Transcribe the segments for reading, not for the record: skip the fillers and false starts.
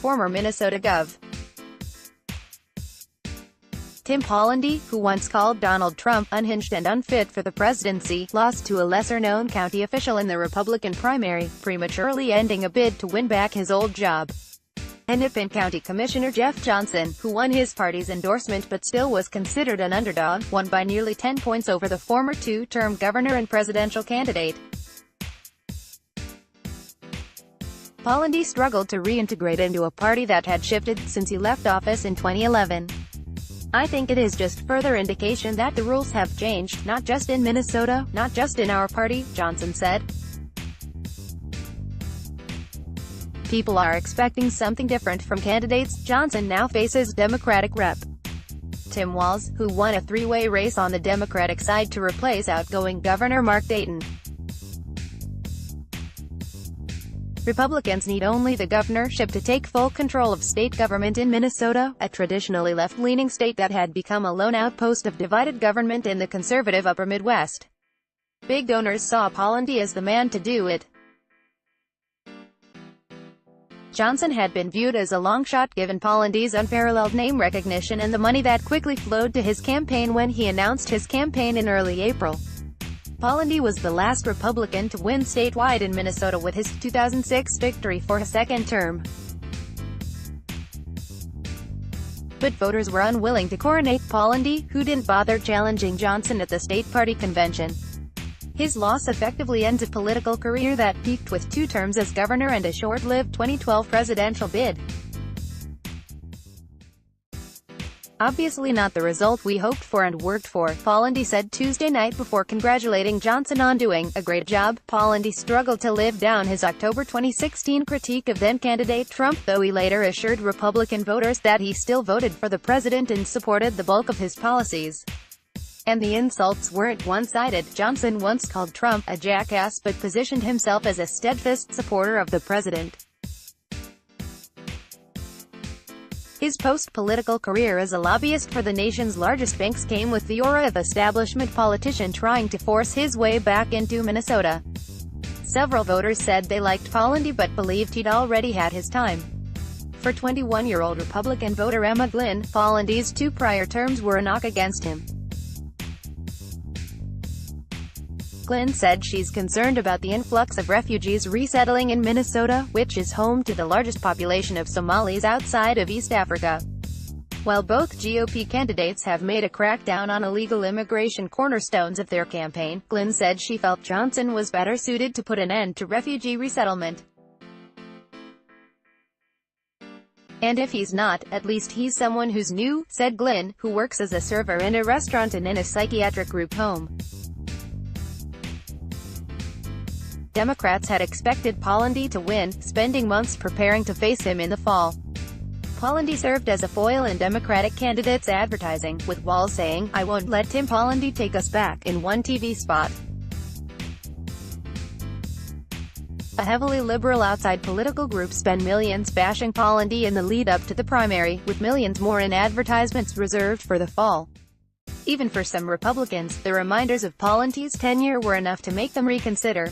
former Minnesota Gov. Tim Pawlenty, who once called Donald Trump unhinged and unfit for the presidency, lost to a lesser-known county official in the Republican primary, prematurely ending a bid to win back his old job. Hennepin County Commissioner Jeff Johnson, who won his party's endorsement but still was considered an underdog, won by nearly 10 points over the former two-term governor and presidential candidate. Pawlenty struggled to reintegrate into a party that had shifted since he left office in 2011. "I think it is just further indication that the rules have changed, not just in Minnesota, not just in our party," Johnson said. "People are expecting something different from candidates." Johnson now faces Democratic Rep. Tim Walz, who won a three-way race on the Democratic side to replace outgoing Governor Mark Dayton. Republicans need only the governorship to take full control of state government in Minnesota, a traditionally left-leaning state that had become a lone outpost of divided government in the conservative Upper Midwest. Big donors saw Pawlenty as the man to do it. Johnson had been viewed as a long shot given Pawlenty's unparalleled name recognition and the money that quickly flowed to his campaign when he announced his campaign in early April. Pawlenty was the last Republican to win statewide in Minnesota with his 2006 victory for a second term. But voters were unwilling to coronate Pawlenty, who didn't bother challenging Johnson at the state party convention. His loss effectively ends a political career that peaked with 2 terms as governor and a short-lived 2012 presidential bid. "Obviously not the result we hoped for and worked for," Pawlenty said Tuesday night before congratulating Johnson on doing a great job. Pawlenty struggled to live down his October 2016 critique of then-candidate Trump, though he later assured Republican voters that he still voted for the president and supported the bulk of his policies. And the insults weren't one-sided. Johnson once called Trump a jackass but positioned himself as a steadfast supporter of the president. His post-political career as a lobbyist for the nation's largest banks came with the aura of establishment politician trying to force his way back into Minnesota. Several voters said they liked Pawlenty but believed he'd already had his time. For 21-year-old Republican voter Emma Glynn, Pawlenty's 2 prior terms were a knock against him. Glynn said she's concerned about the influx of refugees resettling in Minnesota, which is home to the largest population of Somalis outside of East Africa. While both GOP candidates have made a crackdown on illegal immigration cornerstones of their campaign, Glynn said she felt Johnson was better suited to put an end to refugee resettlement. "And if he's not, at least he's someone who's new," said Glynn, who works as a server in a restaurant and in a psychiatric group home. Democrats had expected Pawlenty to win, spending months preparing to face him in the fall. Pawlenty served as a foil in Democratic candidates' advertising, with Walz saying, "I won't let Tim Pawlenty take us back," in one TV spot. A heavily liberal outside political group spent millions bashing Pawlenty in the lead-up to the primary, with millions more in advertisements reserved for the fall. Even for some Republicans, the reminders of Pawlenty's tenure were enough to make them reconsider.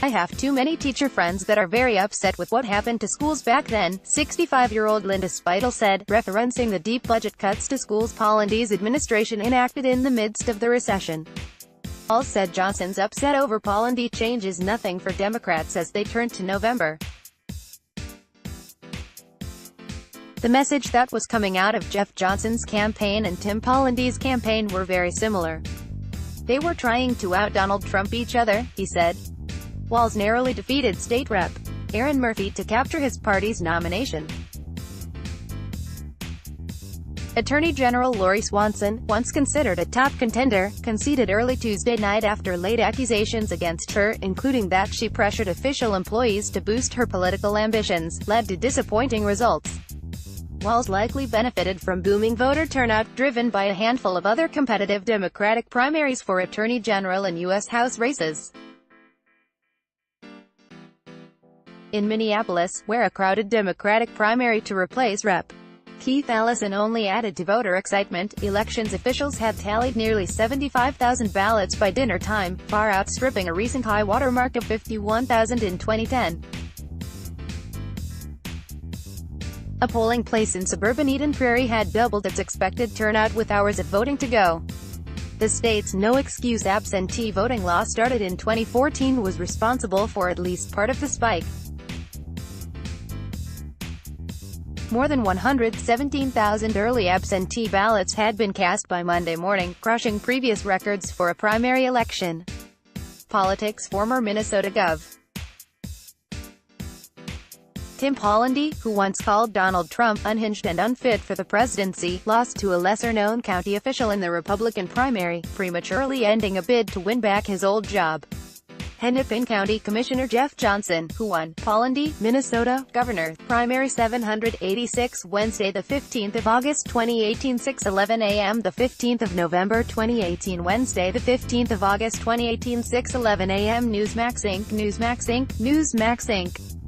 "I have too many teacher friends that are very upset with what happened to schools back then," 65-year-old Linda Speitel said, referencing the deep budget cuts to schools Pawlenty's administration enacted in the midst of the recession. Walz said Johnson's upset over Pawlenty changes nothing for Democrats as they turn to November. The message that was coming out of Jeff Johnson's campaign and Tim Pawlenty's campaign were very similar. They were trying to out-Donald Trump each other, he said. Walz narrowly defeated State Rep. Aaron Murphy to capture his party's nomination. Attorney General Lori Swanson, once considered a top contender, conceded early Tuesday night after late accusations against her, including that she pressured official employees to boost her political ambitions, led to disappointing results. Walz likely benefited from booming voter turnout, driven by a handful of other competitive Democratic primaries for Attorney General and U.S. House races. In Minneapolis, where a crowded Democratic primary to replace Rep. Keith Ellison only added to voter excitement, elections officials had tallied nearly 75,000 ballots by dinner time, far outstripping a recent high watermark of 51,000 in 2010. A polling place in suburban Eden Prairie had doubled its expected turnout with hours of voting to go. The state's no-excuse absentee voting law, started in 2014, was responsible for at least part of the spike. More than 117,000 early absentee ballots had been cast by Monday morning, crushing previous records for a primary election. Politics. Former Minnesota Gov. Tim Pawlenty, who once called Donald Trump unhinged and unfit for the presidency, lost to a lesser-known county official in the Republican primary, prematurely ending a bid to win back his old job. Hennepin County Commissioner Jeff Johnson, who won Pawlenty, Minnesota Governor primary 786 Wednesday the 15th of August 2018, 6:11 a.m. the 15th of November 2018, Wednesday the 15th of August 2018, 6:11 a.m. Newsmax Inc. Newsmax Inc. Newsmax Inc.